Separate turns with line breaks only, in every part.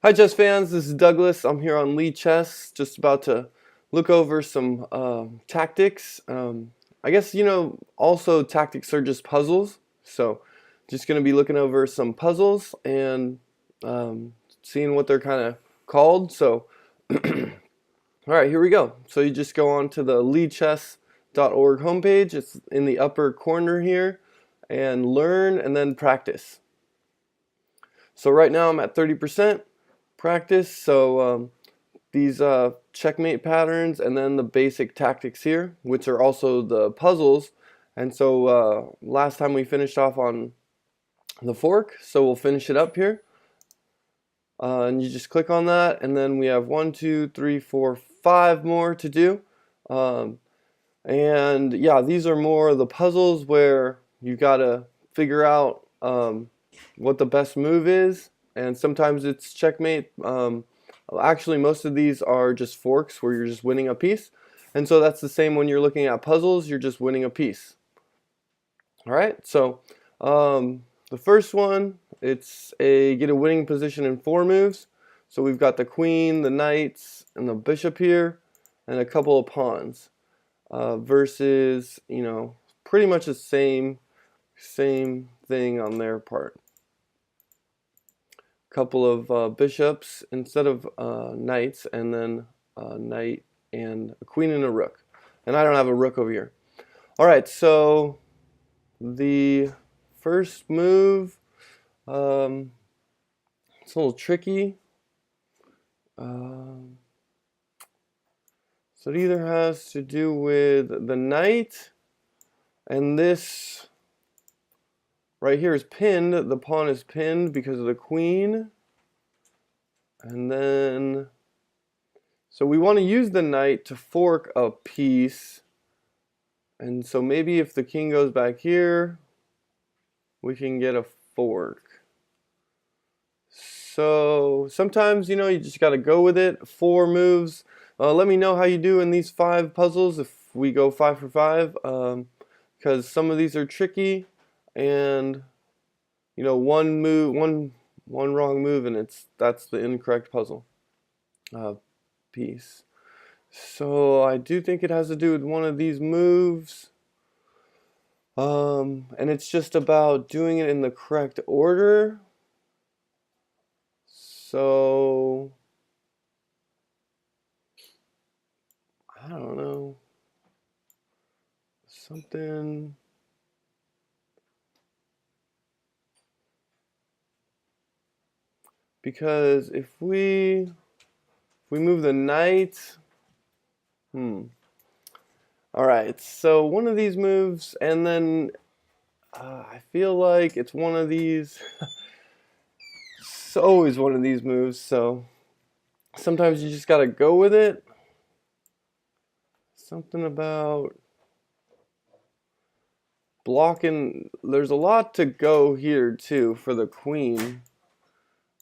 Hi chess fans, this is Douglas. I'm here on Lichess, just about to look over some tactics. I guess also tactics are just puzzles. So just going to be looking over some puzzles and seeing what they're kind of called. So all right, here we go. So you just go on to the lichess.org homepage. It's in the upper corner here, and learn and then practice. So right now I'm at 30% practice. So these checkmate patterns and then the basic tactics here, which are also the puzzles. And so last time we finished off on the fork, so we'll finish it up here. And you just click on that, and then we have 1, 2, 3, 4, 5 more to do. And yeah, these are more of the puzzles where you gotta figure out what the best move is, and sometimes it's checkmate. Actually, most of these are just forks where you're just winning a piece, and so that's the same when you're looking at puzzles. You're just winning a piece. All right, so the first one, it's get a winning position in 4 moves. So we've got the queen, the knights, and the bishop here, and a couple of pawns. Versus, pretty much the same thing on their part. Couple of bishops instead of knights, and then a knight and a queen and a rook. And I don't have a rook over here. All right, so the first move, it's a little tricky. So it either has to do with the knight, and this right here is pinned. The pawn is pinned because of the queen. And then, so we want to use the knight to fork a piece. And so maybe if the king goes back here, we can get a fork. So sometimes, you just got to go with it. 4 moves. Let me know how you do in these 5 puzzles if we go 5 for 5. Because some of these are tricky, and one wrong move and that's the incorrect puzzle piece. So I do think it has to do with one of these moves, and it's just about doing it in the correct order. So I don't know, something. Because if we move the knight, all right, so one of these moves, and then I feel like it's one of these. It's always one of these moves, so sometimes you just gotta go with it. Something about blocking. There's a lot to go here too for the queen.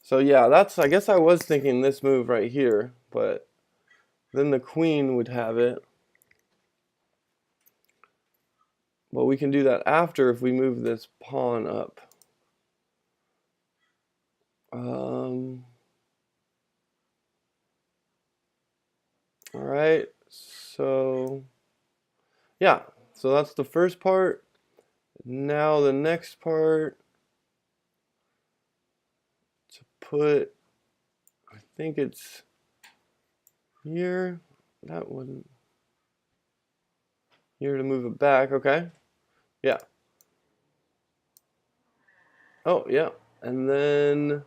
So yeah, I guess I was thinking this move right here, but then the queen would have it. But we can do that after if we move this pawn up. All right, so yeah, so that's the first part. Now the next part, to put, I think it's here. That wouldn't. Here to move it back, okay? Yeah. Oh, yeah. And then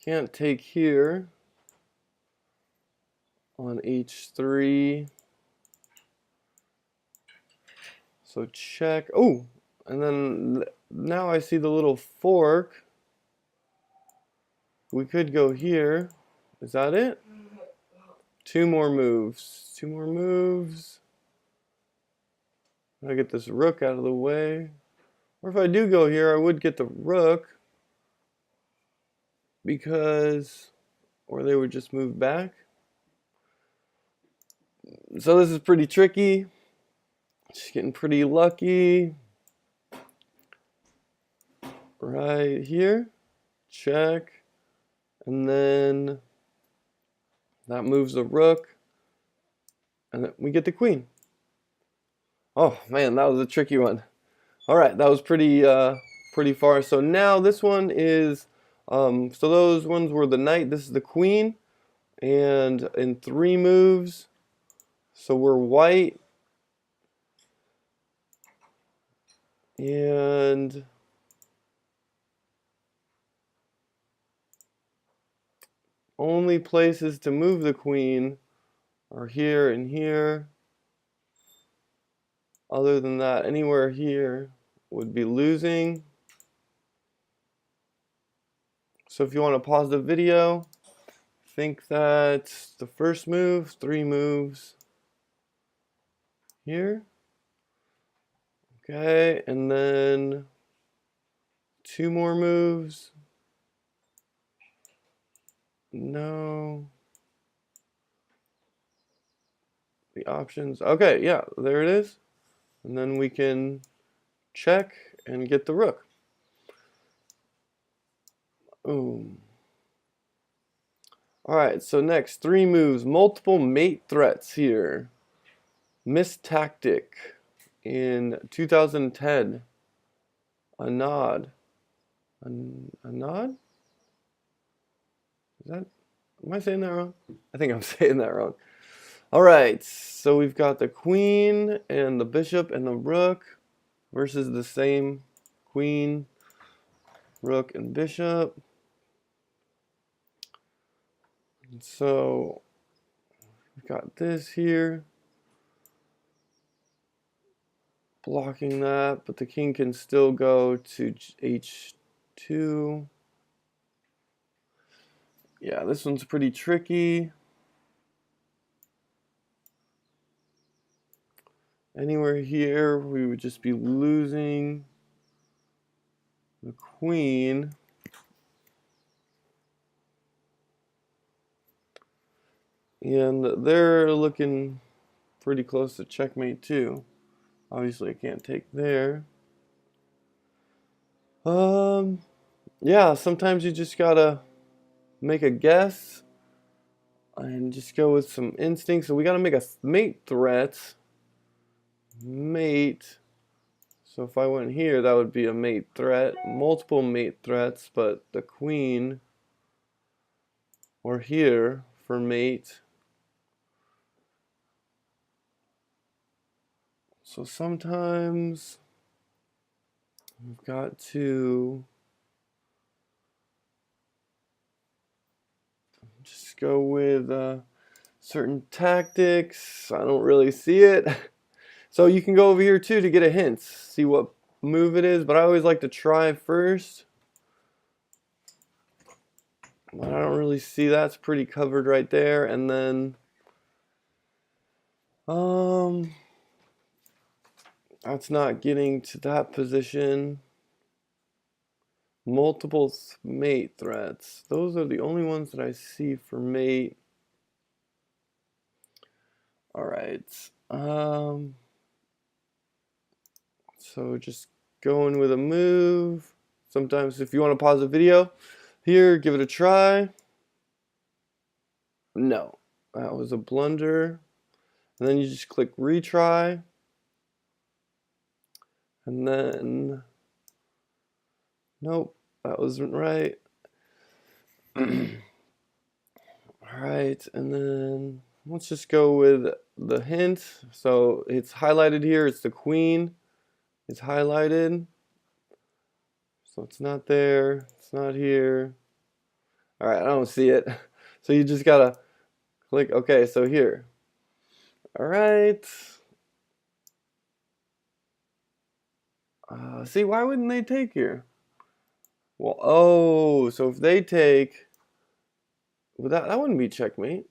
can't take here on h3. So check. Oh, and then now I see the little fork. We could go here. Is that it? 2 more moves. 2 more moves. I get this rook out of the way. Or if I do go here, I would get the rook. Because, or they would just move back. So this is pretty tricky. Just getting pretty lucky. right here. Check. And then that moves the rook. And then we get the queen. Oh man, that was a tricky one. Alright, that was pretty far. So now this one is so those ones were the knight, this is the queen, and in 3 moves, so we're white, and only places to move the queen are here and here. Other than that, anywhere here would be losing. So if you want to pause the video, think that the first move, 3 moves here. Okay, and then 2 more moves. No. The options. Okay, yeah, there it is. And then we can check and get the rook. Boom. Alright, so next, 3 moves. Multiple mate threats here. Missed tactic in 2010. A nod. A nod? Is that, am I saying that wrong? I think I'm saying that wrong. Alright, so we've got the queen and the bishop and the rook versus the same queen, rook, and bishop. And so we've got this here, blocking that, but the king can still go to h2. Yeah, this one's pretty tricky. Anywhere here, we would just be losing the queen. And they're looking pretty close to checkmate too. Obviously I can't take there. Yeah, sometimes you just gotta make a guess and just go with some instinct. So we gotta make a mate threat. Mate. So if I went here, that would be a mate threat. Multiple mate threats, but the queen or here for mate. So sometimes we've got to just go with certain tactics. I don't really see it. So you can go over here too to get a hint, see what move it is, but I always like to try first. But I don't really see that. It's pretty covered right there. And then that's not getting to that position. Multiple mate threats. Those are the only ones that I see for mate. Alright. So just going with a move. Sometimes if you want to pause the video here, give it a try. No, that was a blunder. And then you just click retry. And then, nope, that wasn't right. Alright, and then let's just go with the hint. So it's highlighted here, it's the queen. It's highlighted. So it's not there, it's not here. Alright, I don't see it. So you just gotta click, okay, so here. Alright. See, why wouldn't they take here? Well, oh, so if they take, well, that wouldn't be checkmate.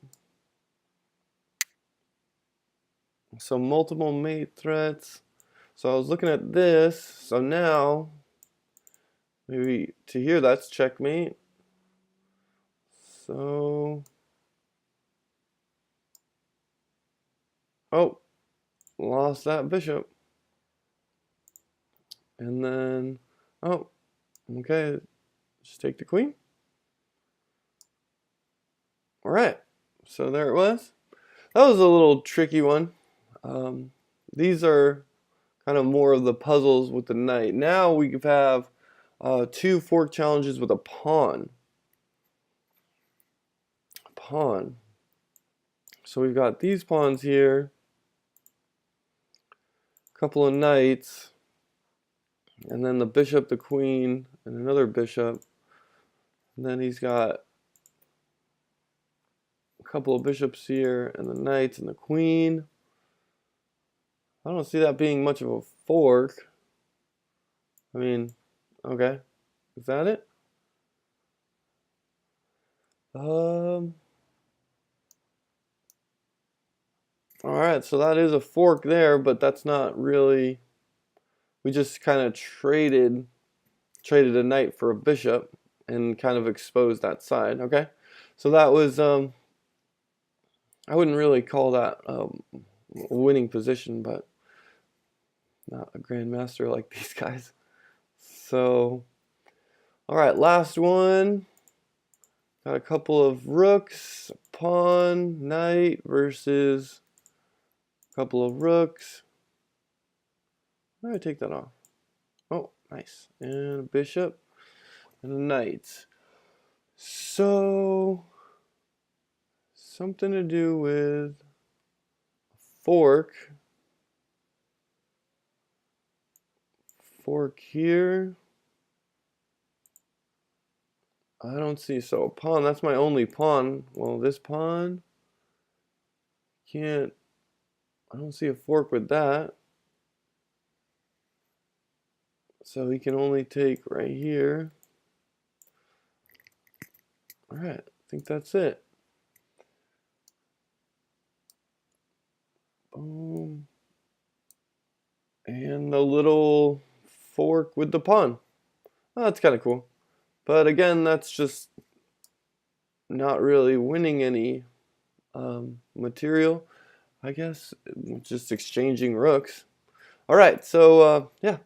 So multiple mate threats. So I was looking at this. So now, maybe to here, that's checkmate. So, oh, lost that bishop. And then, oh, Okay, just take the queen. All right, so there it was. That was a little tricky one. These are kind of more of the puzzles with the knight. Now we have two fork challenges with a pawn. Pawn. So we've got these pawns here, a couple of knights, and then the bishop, the queen, and another bishop. And then he's got a couple of bishops here, and the knights and the queen. I don't see that being much of a fork. I mean, okay. Is that it? Alright, so that is a fork there, but that's not really, we just kind of traded a knight for a bishop and kind of exposed that side, okay? So that was, I wouldn't really call that a winning position, but not a grandmaster like these guys. So, alright, last one. Got a couple of rooks, pawn, knight versus a couple of rooks. I'm going to take that off. Oh, nice. And a bishop and a knight. So, something to do with a fork. Fork here. I don't see, so a pawn, that's my only pawn. Well, this pawn, can't, I don't see a fork with that. So he can only take right here. Alright, I think that's it. Boom. And the little fork with the pawn. Oh, that's kind of cool. But again, that's just not really winning any material, I guess. Just exchanging rooks. Alright, so yeah.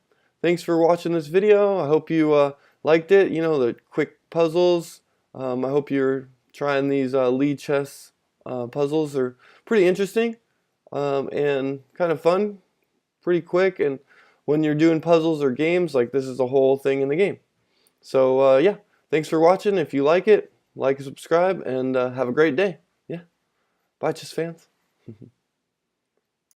Thanks for watching this video. I hope you liked it. You know, the quick puzzles. I hope you're trying these Lichess puzzles. They're pretty interesting and kind of fun, pretty quick. And when you're doing puzzles or games, like this is the whole thing in the game. So yeah, thanks for watching. If you like it, like and subscribe, and have a great day. Yeah, bye, chess fans.